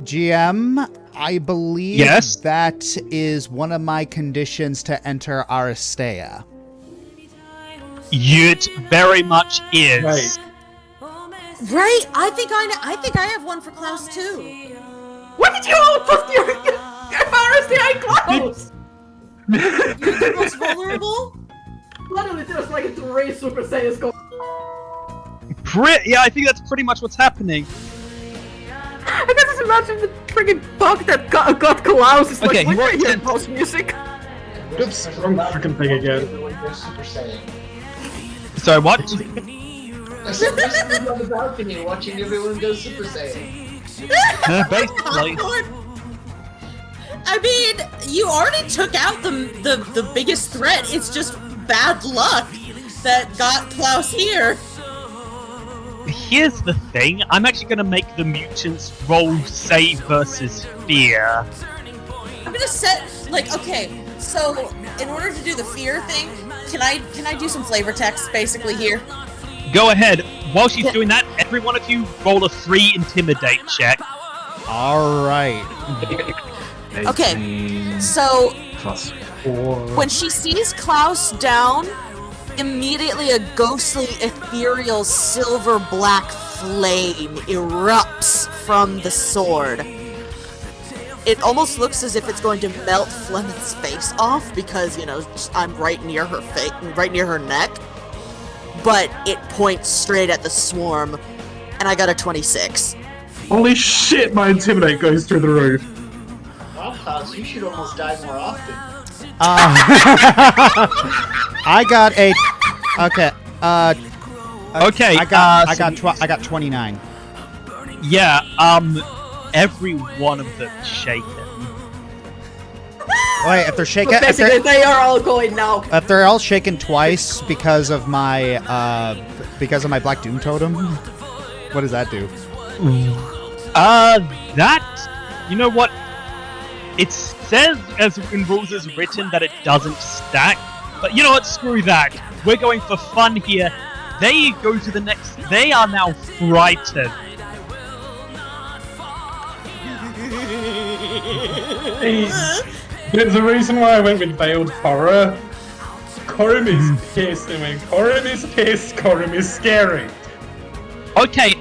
GM, I believe that is one of my conditions to enter Aristea. It very much is. Right? I think I have one for Claus too. What did you all put your Aristea Claus? You're the most vulnerable? Literally just like 3 Super Saiyans go. Yeah, I think that's pretty much what's happening. I can just imagine the friggin' bug that got Claus. It's Okay, like, he when wrote you hear 10. post music. Oops, wrong freaking thing again. Sorry, what? I said recently on the balcony watching everyone go Super Saiyan. Basically. I mean, you already took out the biggest threat. It's just bad luck that got Claus here. Here's the thing. I'm actually going to make the mutants roll save versus fear. I'm gonna set okay. So in order to do the fear thing, can I do some flavor text basically here? Go ahead. While she's doing that, every one of you roll a 3 intimidate check. All right. Okay. So +4. when she sees Claus down, immediately a ghostly, ethereal, silver-black flame erupts from the sword. It almost looks as if it's going to melt Flemeth's face off because, I'm right near her face, right near her neck. But it points straight at the swarm, and I got a 26. Holy shit, my intimidate goes through the roof. Wow, Claus, you should almost die more often. I got a. Okay. Okay. I got 29. Yeah. Every one of them shaken. Wait, if they're shaken, But basically, they are all going now. if they're all shaken twice because of my Black Doom Totem, what does that do? You know what? It says as in rules is written that it doesn't stack, but you know what? Screw that. We're going for fun here. They go to the next. They are now frightened. There's a reason why I went with Veiled Horror. Korim is pissed, and when Korim is pissed, Korim is scary. Okay,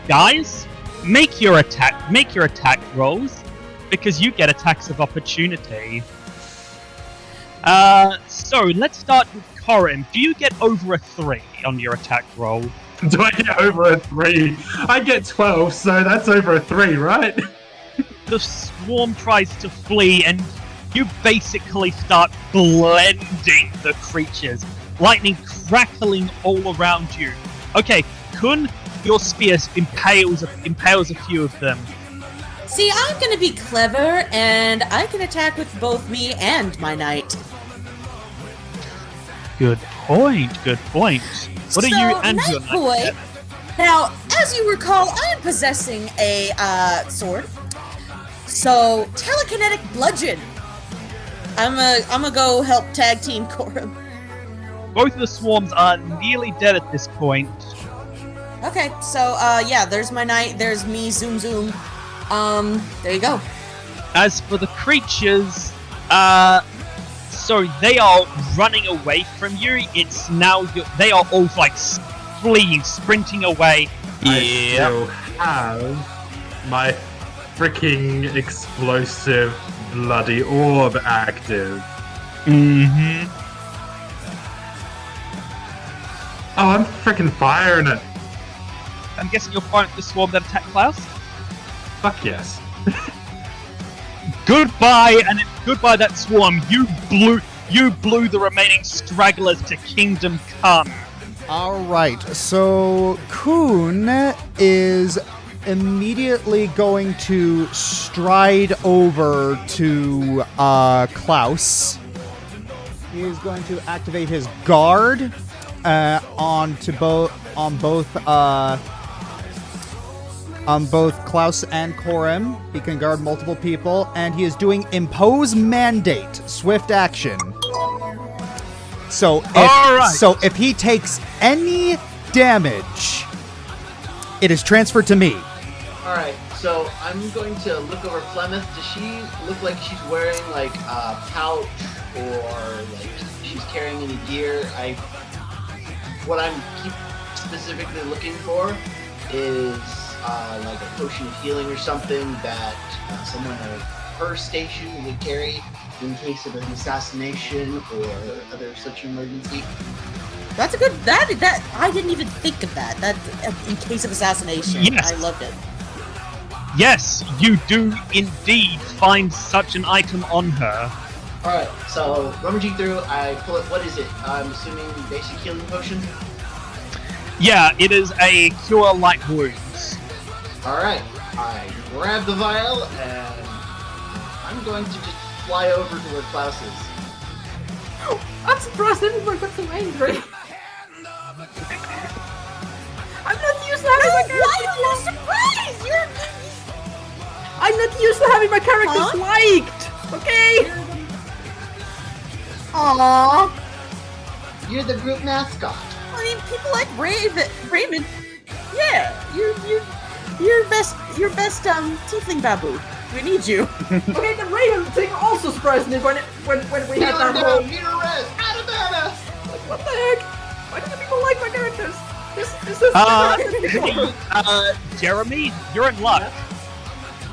guys, make your attack rolls, because you get attacks of opportunity. So let's start with Korim. Do you get over a 3 on your attack roll? Do I get over a 3? I get 12, so that's over a 3, right? The swarm tries to flee, and you basically start blending the creatures, lightning crackling all around you. Okay, Kun, your spear impales a few of them. See, I'm gonna be clever, and I can attack with both me and my knight. Good point. What are you and your Knight boy? Now, as you recall, I am possessing a sword. So, telekinetic bludgeon. I'm gonna go help tag team Korim. Both of the swarms are nearly dead at this point. Okay, so yeah, there's my knight, there's me, zoom. There you go. As for the creatures, so they are running away from you. It's now they are all like fleeing, sprinting away. I still have my freaking explosive bloody orb active. Mm-hmm. Oh, I'm freaking firing it. I'm guessing you're firing the swarm that attacked Klaus? Fuck yes. Goodbye, and goodbye that swarm. You blew the remaining stragglers to Kingdom Come. Alright, so Kun is immediately going to stride over to Klaus. He is going to activate his guard on both Klaus and Korim. He can guard multiple people, and he is doing Impose Mandate, swift action. So if he takes any damage, It is transferred to me. Alright, so I'm going to look over Flemeth. Does she look like she's wearing like a pouch or like she's carrying any gear? What I'm specifically looking for is like a potion of healing or something that someone of her station would carry in case of an assassination or other such emergency. That's a good. That I didn't even think of that. That in case of assassination. Yes. I loved it. Yes, you do indeed find such an item on her. Alright, so rummaging through, I pull it. What is it? I'm assuming basic healing potion? Yeah, it is a cure light wounds. Alright, I grab the vial and I'm going to just fly over to where Klaus is. I'm surprised everyone got so angry. I'm not used to having my characters surprised? I'm not used to having my characters liked. Okay. Aww. You're the group mascot. I mean, people like Raymond. Yeah, you're best tiefling babu. We need you. Okay, the Raven thing also surprised me when we had that whole. Like, what the heck? Why do people like my characters? This is Jeremy, you're in luck.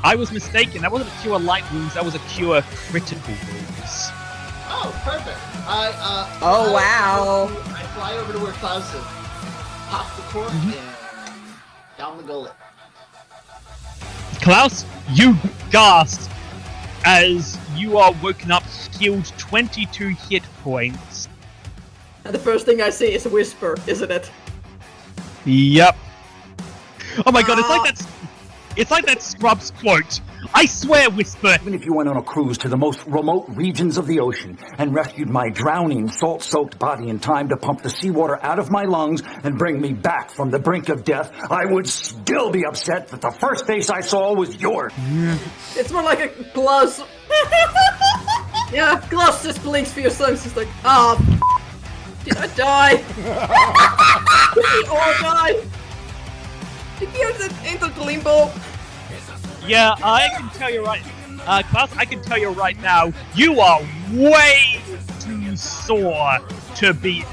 I was mistaken. That wasn't a cure light wounds. That was a cure critical wounds. Oh, perfect. Oh, wow. I fly over to where Klaus is, pop the cork, and down the gullet. Klaus, you gasp as you are woken up, healed 22 hit points. And the first thing I see is a whisper, isn't it? Yep. Oh my god, it's like that Scrubs quote. I swear, Whisper. Even if you went on a cruise to the most remote regions of the ocean and rescued my drowning, salt-soaked body in time to pump the seawater out of my lungs and bring me back from the brink of death, I would still be upset that the first face I saw was yours. It's more like a Klaus. Yeah, Klaus just blinks for your sons. He's like, did I die? Did we all die? Did you enter the limbo? Yeah, I can tell you right, Klaus, I can tell you right now, you are way too sore to be.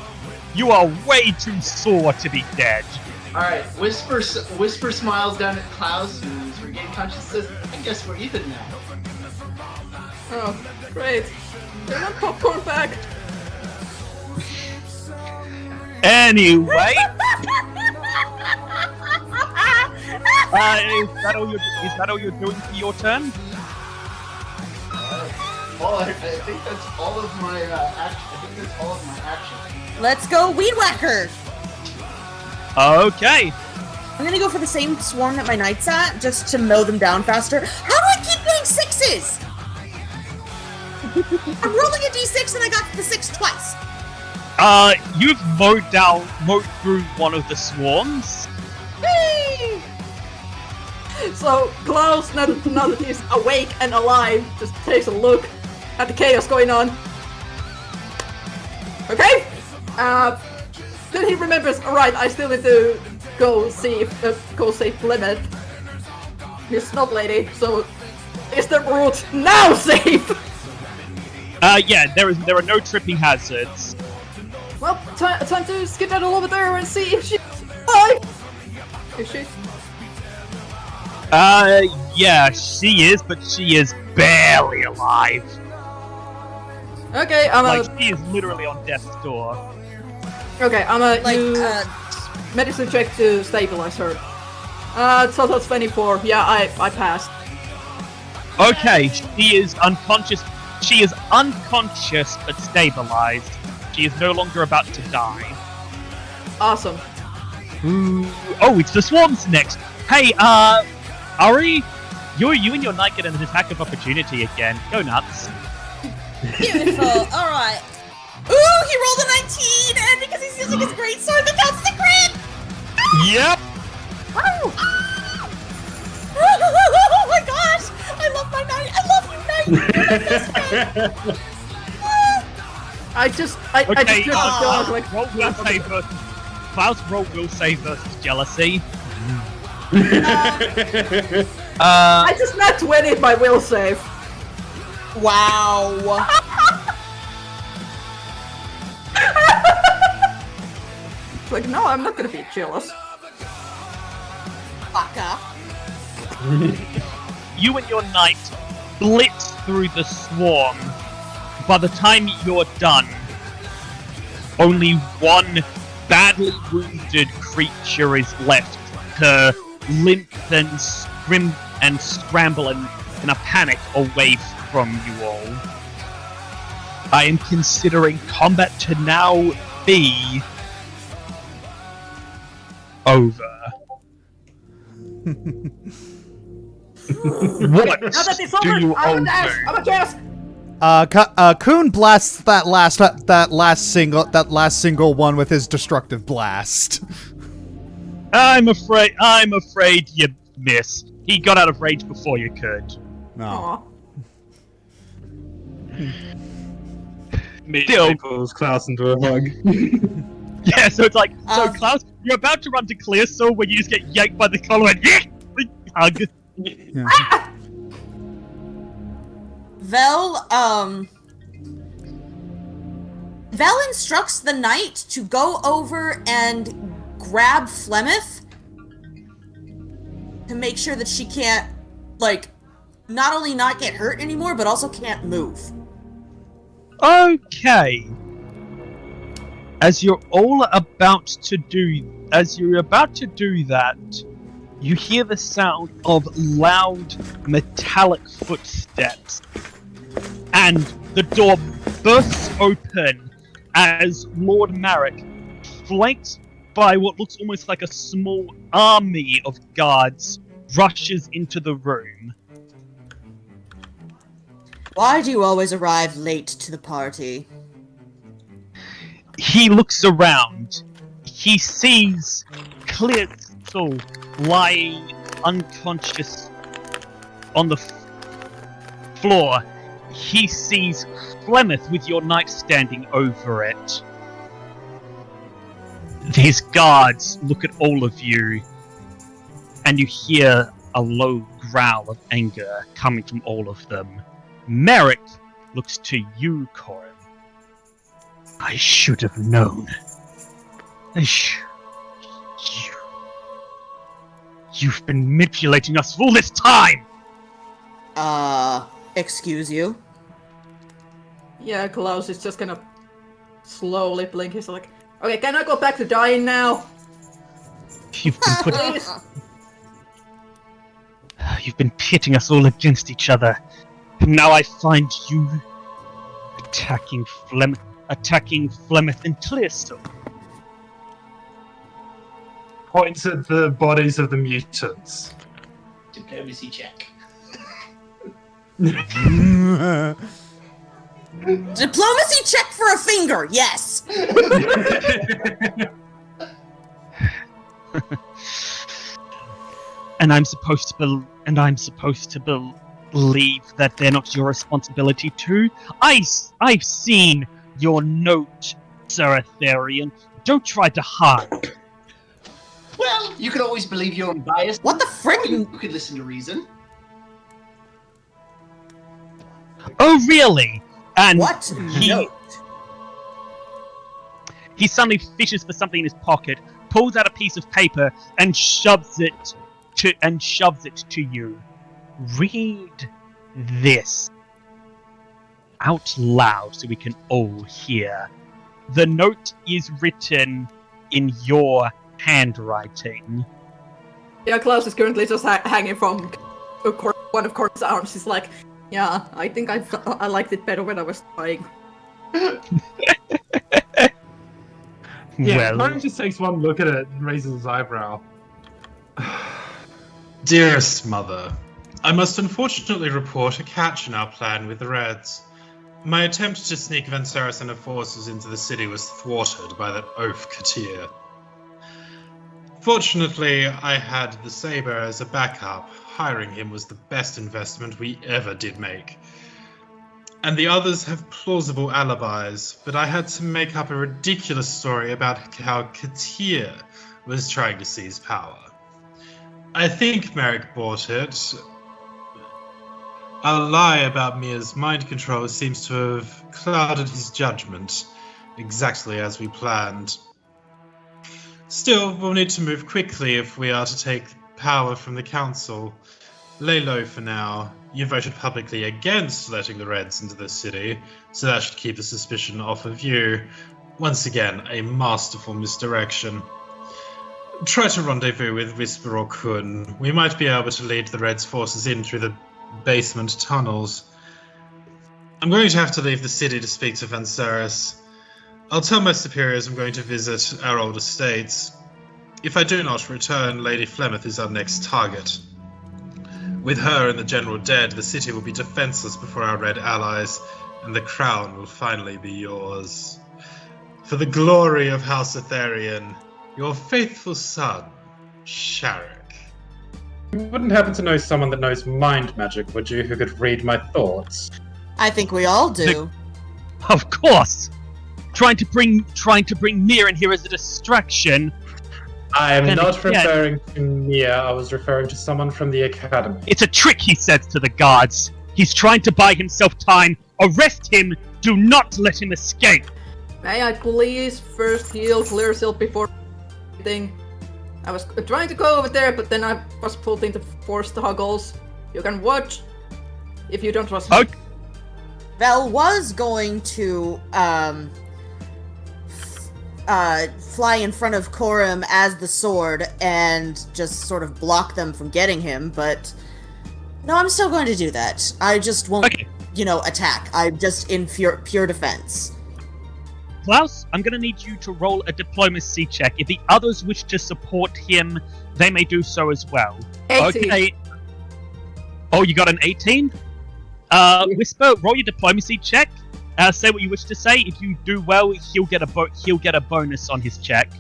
You are way too sore to be dead. Alright, Whisper smiles down at Klaus, who's regained consciousness. I guess we're even now. Oh, great. They want popcorn back. Anyway. Is that all you're doing for your turn? I think that's all of my action. Let's go, Weed Whacker. Okay. I'm gonna go for the same swarm that my knight's at, just to mow them down faster. How do I keep getting 6s? I'm rolling a d6 and I got the 6 twice. You've mowed through one of the swarms. Hey! So Klaus, now that he's awake and alive, just takes a look at the chaos going on. Okay. Then he remembers. All right, I still need to go save Flemeth, Miss Snob Lady. So is the route now safe? Yeah, there are no tripping hazards. Well, time to skedaddle over there and see if she's alive. Is she? Yeah, she is, but she is barely alive. Okay, she is literally on death's door. Okay, use medicine check to stabilize her. Total 24. Yeah, I passed. Okay, she is unconscious. She is unconscious but stabilized. She is no longer about to die. Awesome. Ooh. Oh, it's the swarms next. Hey, Ari, you and your knight get an attack of opportunity again. Go nuts. Beautiful. All right. Ooh, he rolled a 19, and because he's using his greatsword, that counts as a crit. Yep. Oh my gosh! I love my knight. I love you, knight. You're my best friend. I just took the dog like. Roll will save versus Klaus. Roll will save versus jealousy. I just not 20 my will save. Wow. It's like, no, I'm not gonna be jealous. Baka. You and your knight blitz through the swarm. By the time you're done, only one badly wounded creature is left to limp and scramble in a panic away from you all. I am considering combat to now be over. What Now that it's do over, you all I'm a dash! do? I'm a chaos! Kuhn blasts that last single one with his destructive blast. I'm afraid you missed. He got out of rage before you could. No. Aw. Still, pulls Klaus into a hug. yeah, so it's like, so Um, Klaus, you're about to run to clear, so when you just get yanked by the collar and hug. Yeah. Vell, Vell instructs the knight to go over and grab Flemeth to make sure that she can't, like, not only not get hurt anymore, but also can't move. Okay. As you're about to do that, you hear the sound of loud metallic footsteps, and the door bursts open as Lord Marek, flanked by what looks almost like a small army of guards, rushes into the room. Why do you always arrive late to the party? He looks around. He sees Klitzel lying unconscious on the floor. He sees Flemeth with your knight standing over it. These guards look at all of you, and you hear a low growl of anger coming from all of them. Merrick looks to you, Korim. I should have known. You've been manipulating us all this time! Excuse you? Yeah, Klaus is just gonna slowly blink. He's like, okay, can I go back to dying now? You've been Please? You've been pitting us all against each other. Now I find you attacking Flemeth and Clearstone. Points at the bodies of the mutants. Diplomacy check. Diplomacy check for a finger, yes! And I'm supposed to believe that they're not your responsibility too. I've seen your note, Sir Aetherian. Don't try to hide. Well, you could always believe your own bias. What the frick? You could listen to reason. Oh, really? And What note? he suddenly fishes for something in his pocket, pulls out a piece of paper, and shoves it to you. Read this out loud so we can all hear. The note is written in your handwriting. Yeah, Klaus is currently just hanging from one of Corin's arms. He's like, yeah, I think I liked it better when I was trying. Yeah, Well, Corin just takes one look at it and raises his eyebrow. Dearest Mother, I must unfortunately report a catch in our plan with the Reds. My attempt to sneak Venceris and her forces into the city was thwarted by that oaf Katir. Fortunately, I had the Saber as a backup. Hiring him was the best investment we ever did make. And the others have plausible alibis, but I had to make up a ridiculous story about how Katir was trying to seize power. I think Merrick bought it. Our lie about Mia's mind control seems to have clouded his judgment, exactly as we planned. Still, we'll need to move quickly if we are to take power from the council. Lay low for now. You voted publicly against letting the Reds into the city, so that should keep the suspicion off of you. Once again, a masterful misdirection. Try to rendezvous with Whisper or Kun. We might be able to lead the Reds' forces in through the basement tunnels. I'm going to have to leave the city to speak to Vanceris. I'll tell my superiors I'm going to visit our old estates. If I do not return, Lady Flemeth is our next target. With her and the general dead, the city will be defenseless before our red allies, and the crown will finally be yours. For the glory of House Etherian, your faithful son, Sharek. You wouldn't happen to know someone that knows mind magic, would you, who could read my thoughts? I think we all do. Of course! Trying to bring Mia in here as a distraction. I am Then not again- referring to Mia, I was referring to someone from the academy. It's a trick, he says to the guards. He's trying to buy himself time. Arrest him! Do not let him escape! May I please first heal, clear yourself before anything? I was trying to go over there, but then I was pulled into forced toggles. You can watch if you don't trust me. Okay. Vell was going to fly in front of Korim as the sword and just sort of block them from getting him, but no, I'm still going to do that. I just won't, Okay. Attack. I'm just in pure defense. Klaus, I'm gonna need you to roll a diplomacy check. If the others wish to support him, they may do so as well. 18. Okay. Oh, you got an 18? Whisper, roll your diplomacy check. Say what you wish to say. If you do well, he'll get a bonus on his check.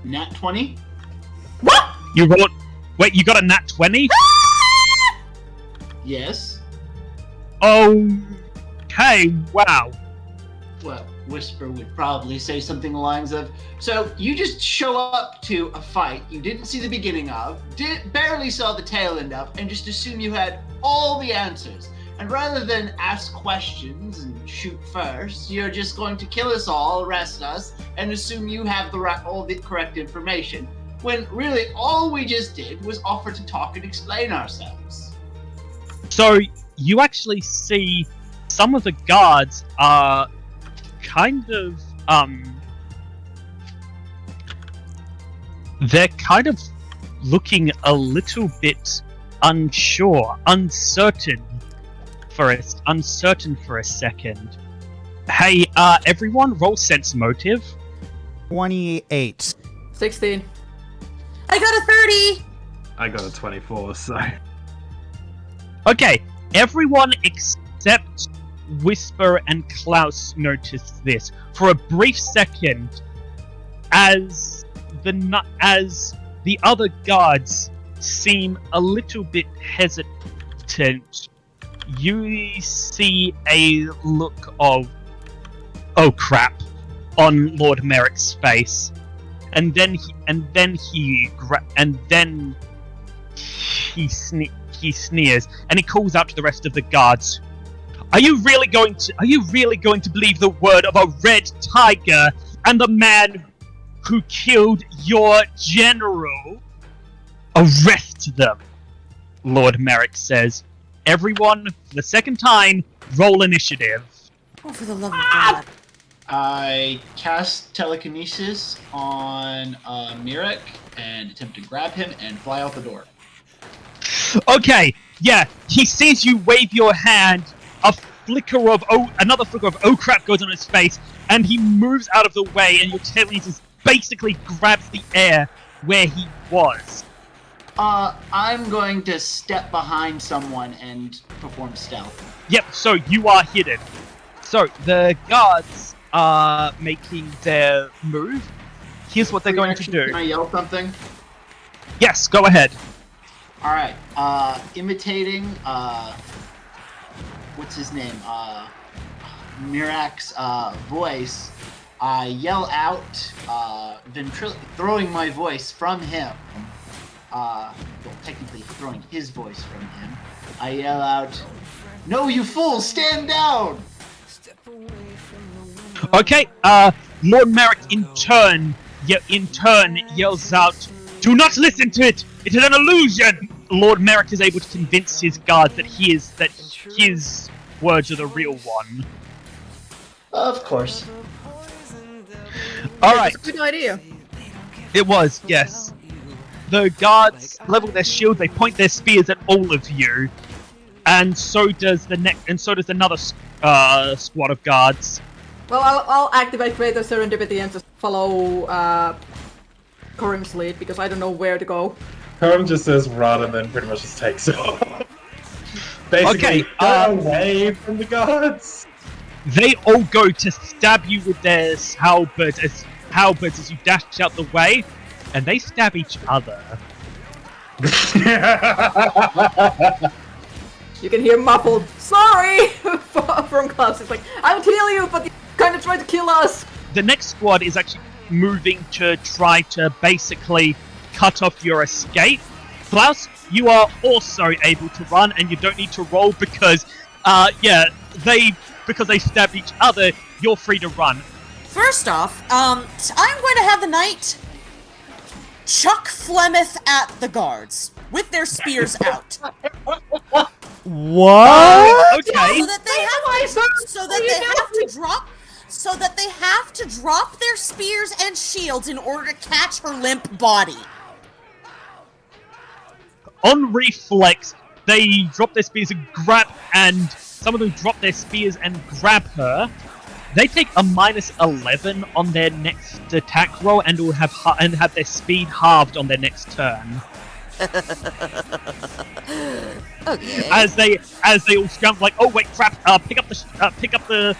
Nat 20? You roll. Wait, you got a nat 20? Yes. Okay. Wow. Well, Whisper would probably say something along the lines of, so you just show up to a fight you didn't see the beginning of, barely saw the tail end of, and just assume you had all the answers. And rather than ask questions and shoot first, you're just going to kill us all, arrest us, and assume you have all the correct information. When really all we just did was offer to talk and explain ourselves. So you actually see some of the guards are kind of they're kind of looking a little bit uncertain for a second. Hey, everyone, roll sense motive. 28. 16. I got a 30! I got a 24, so... Okay, everyone except Whisper and Klaus notice this for a brief second, as the other guards seem a little bit hesitant. You see a look of "oh crap" on Lord Merrick's face, and then he sneers and he calls out to the rest of the guards. Are you really going to believe the word of a red tiger and the man who killed your general? Arrest them, Lord Merrick says. Everyone, for the second time, roll initiative. Oh, for the love of God. I cast telekinesis on Mirek and attempt to grab him and fly out the door. Okay, yeah, he sees you wave your hand, another flicker of oh crap goes on his face, and he moves out of the way, and your telekinesis basically grabs the air where he was. I'm going to step behind someone and perform stealth. Yep, so you are hidden. So, the guards are making their move. Here's what they're going to do. Can I yell something? Yes, go ahead. Alright, imitating, what's his name? Mirak's, voice, I yell out, throwing my voice from him. technically throwing his voice from him, I yell out, "No, you fool! Stand down!" Okay, Lord Merrick in turn yells out, "Do not listen to it! It is an illusion!" Lord Merrick is able to convince his guards that his words are the real one. Of course. Alright, Good idea. it was, yes. The guards level their shields, they point their spears at all of you. And so does another squad of guards. Well, I'll activate Greater Serendipity and just follow Korim's lead because I don't know where to go. Korim just says run and then pretty much just takes off. Basically, get away from the guards! They all go to stab you with their halberds as you dash out the way, and they stab each other. You can hear muffled "sorry" from Claus. It's like, "I'll kill you, but you kind of tried to kill us." The next squad is actually moving to try to basically cut off your escape. Klaus, you are also able to run, and you don't need to roll because, because they stabbed each other. You're free to run. First off, I'm going to have the knight chuck Flemeth at the guards with their spears out. What? Okay. So that they have to drop their spears and shields in order to catch her limp body. On reflex, they drop their spears and some of them drop their spears and grab her. They take a -11 on their next attack roll and will have their speed halved on their next turn. Okay. As they all scramble, like, oh wait, crap! Pick up the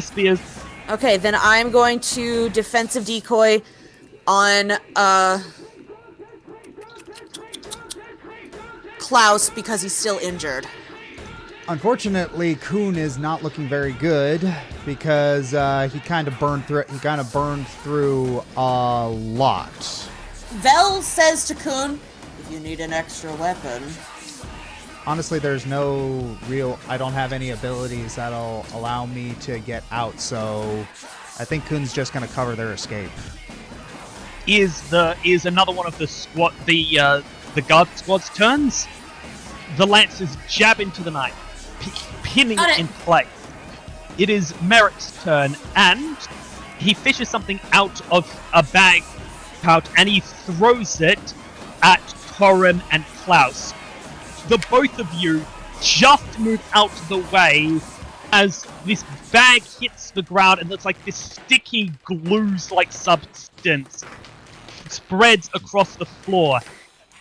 spears. Okay, then I'm going to defensive decoy on Klaus because he's still injured. Unfortunately, Kuhn is not looking very good because he kind of burned through a lot. Vell says to Kuhn, "If you need an extra weapon." Honestly, there's no real... I don't have any abilities that'll allow me to get out, so I think Kuhn's just going to cover their escape. Is another one of the guard squad's turns? The lancers jab into the knight, pinning it in place. It is Merrick's turn, and he fishes something out of a bag pouch and he throws it at Korim and Klaus. The both of you just move out of the way as this bag hits the ground and looks like this sticky glue-like substance spreads across the floor.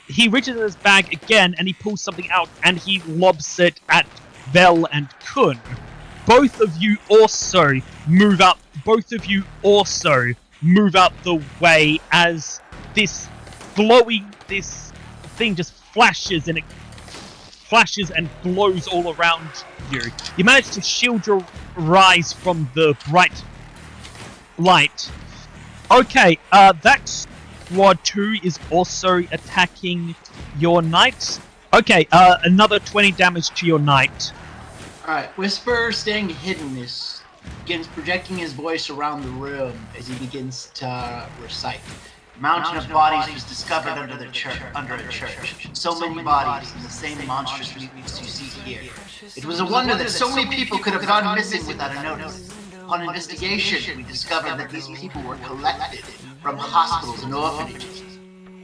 He reaches in his bag again and he pulls something out and he lobs it at Vell and Kuhn. Both of you also move out the way as this thing just flashes and glows all around you. You manage to shield your rise from the bright light. Okay, that squad 2 is also attacking your knight. Okay, another 20 damage to your knight. Alright, Whisper, staying hidden, begins projecting his voice around the room as he begins to recite. A mountain of bodies was discovered under a church. So many bodies in the same monstrous mutants you see here. It was a wonder that so many people could have gone missing without a notice. Upon investigation, we discovered that these people were collected from hospitals and orphanages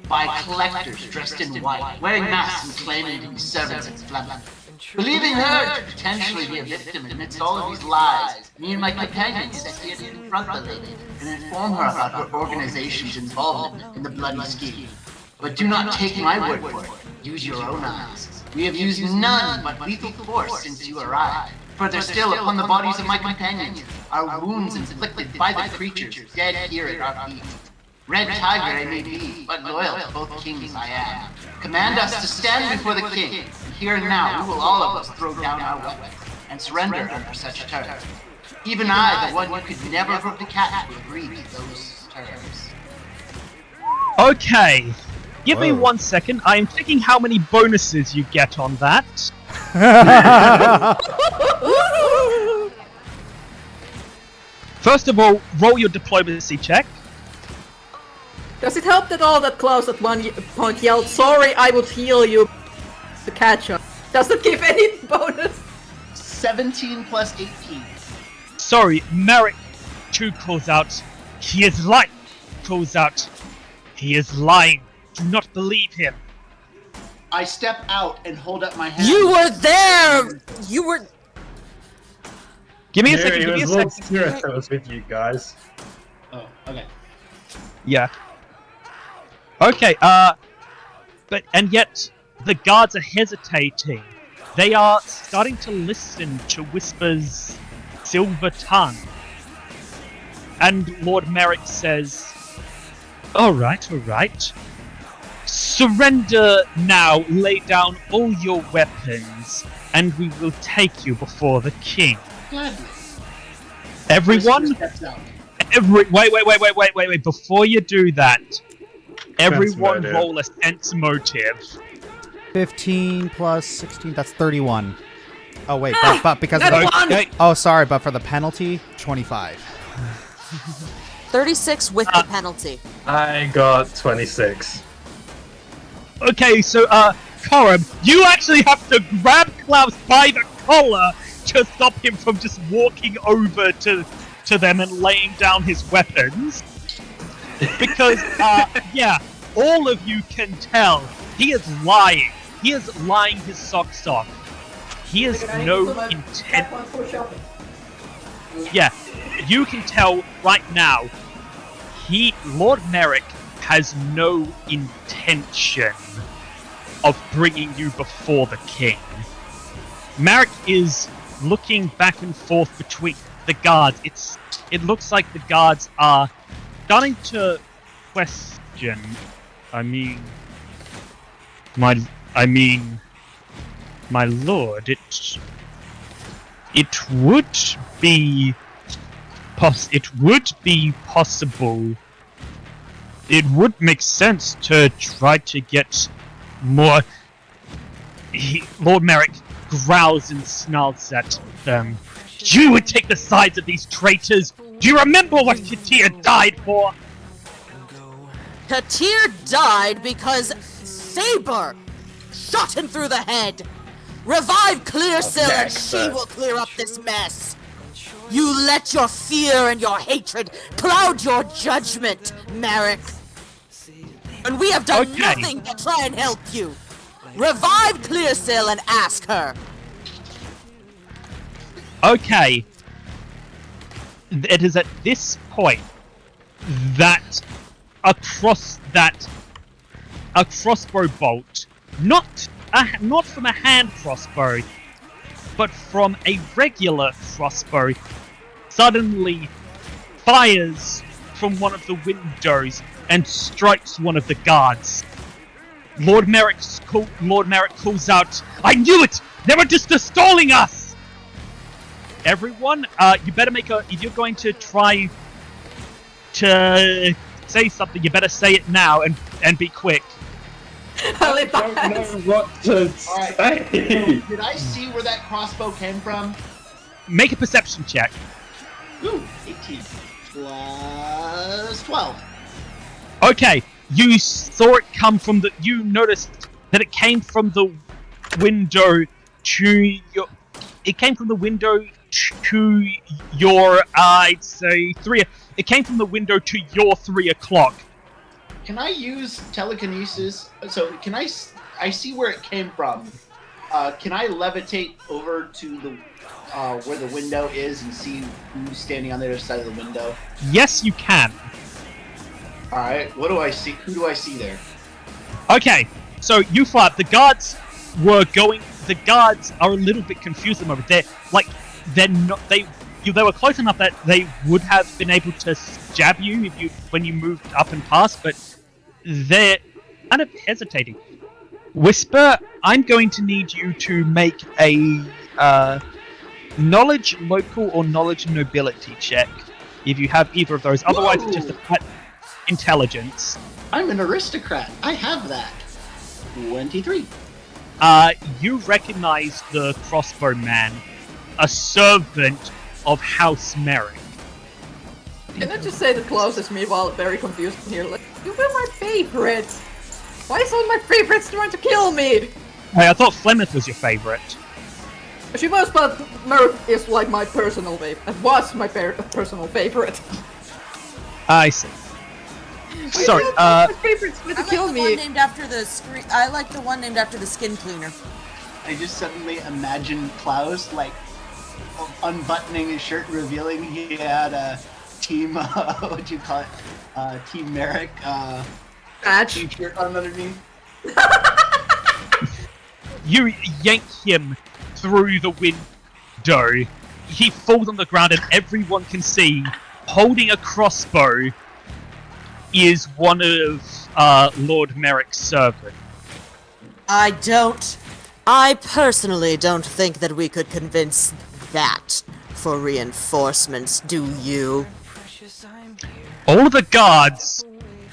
by collectors dressed in white, wearing masks and claiming to be servants of Flemeth. Believing her to potentially be a victim amidst all of these lies, me and my companions set here to confront the lady and inform her about her organization's involvement in the bloody scheme. But do not take my word for it. Use your own eyes. We have used none but lethal force since you arrived. Further still, upon the bodies of my companions, are wounds inflicted by the creatures dead here at our feet. Red Tiger I may be, but loyal to both kings I am. Command us to stand before the king, and here and now we will all of us throw down our weapons and surrender under such terms. Even I, the one you could never hope to catch, will agree to those terms. Okay, Give me Whoa. 1 second. I am checking how many bonuses you get on that. First of all, roll your diplomacy check. Does it help at all that Klaus at one point yelled, "Sorry, I would heal you," to catch up? Does it give any bonus? 17 plus 18. Sorry, Merrick too calls out. He is lying. Calls out. He is lying. Do not believe him. I step out and hold up my hand. You were there! You were... Give me a Yeah, second. it Give me a was Lord second. Spirit that was with you guys. Oh, okay. Yeah. Okay. And yet the guards are hesitating. They are starting to listen to Whisper's silver tongue. And Lord Merrick says, all right. Surrender now, lay down all your weapons, and we will take you before the king. Gladly. Everyone, Whisper steps out. wait, before you do that, everyone motive. roll a sense motive. 15 plus 16, that's 31. Oh, wait, but because of That's the... one! Okay, Oh, sorry, but for the penalty, 25. 36 with the penalty. I got 26. okay, so, Korim, you actually have to grab Klaus by the collar to stop him from just walking over to them and laying down his weapons. Because, yeah, all of you can tell he is lying. He is lying his socks off. He has no intent. Yeah, you can tell right now, Lord Merrick has no intention of bringing you before the king. Merrick is looking back and forth between the guards. It looks like the guards are starting to question. My lord, it would be possible. It would make sense to try to get more. Lord Merrick growls and snarls at them. You would take the sides of these traitors. Do you remember what Katir died for? Katir died because Saber shot him through the head. Revive Clearsill and she will clear up this mess. You let your fear and your hatred cloud your judgment, Merrick. And we have done Okay. nothing to try and help you. Revive Clearsill and ask her. Okay. It is at this point that a crossbow bolt, not from a hand crossbow, but from a regular crossbow, suddenly fires from one of the windows and strikes one of the guards. Lord Merrick calls out, "I knew it! They were just stalling us!" Everyone, you better if you're going to try to say something, you better say it now and be quick. I don't know what to Alright. say. Did I see where that crossbow came from? Make a perception check. Ooh, 18 plus 12. Okay, you saw it come from you noticed that it came from the window to your... It came from the window to your, I'd say, 3... It came from the window to your 3 o'clock. Can I use telekinesis? So I see where it came from. Can I levitate over to the where the window is and see who's standing on the other side of the window? Yes, you can. All right. What do I see? Who do I see there? Okay, so you fly up. The guards are a little bit confused at the moment. They were close enough that they would have been able to jab you when you moved up and past, but they're kind of hesitating. Whisper, I'm going to need you to make a knowledge local or knowledge nobility check if you have either of those. Otherwise, it's just a intelligence. I'm an aristocrat. I have that. 23. You recognize the crossbow man, a servant of House Merrick. Can I just say that Claus is meanwhile very confused here? Like, you were my favorite. Why is all my favorites trying to kill me? Hey, I thought Flemeth was your favorite. She was, but Merrick is like my personal favorite. It was my personal favorite. I see. Sorry, my favorites trying to I like kill the me. one named after the screen. I like the one named after the skin cleaner. I just suddenly imagine Klaus, like, unbuttoning his shirt, revealing he had a team, what'd you call it? Team Merrick, Badge. t-shirt on underneath. you yank him through the window. He falls on the ground and everyone can see, holding a crossbow, is one of Lord Merrick's servants. I personally don't think that we could convince that for reinforcements, do you? All the guards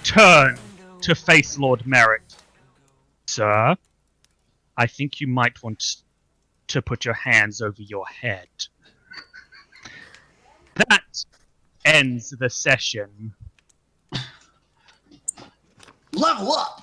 turn to face Lord Merrick. Sir, I think you might want to put your hands over your head. That ends the session. Level up!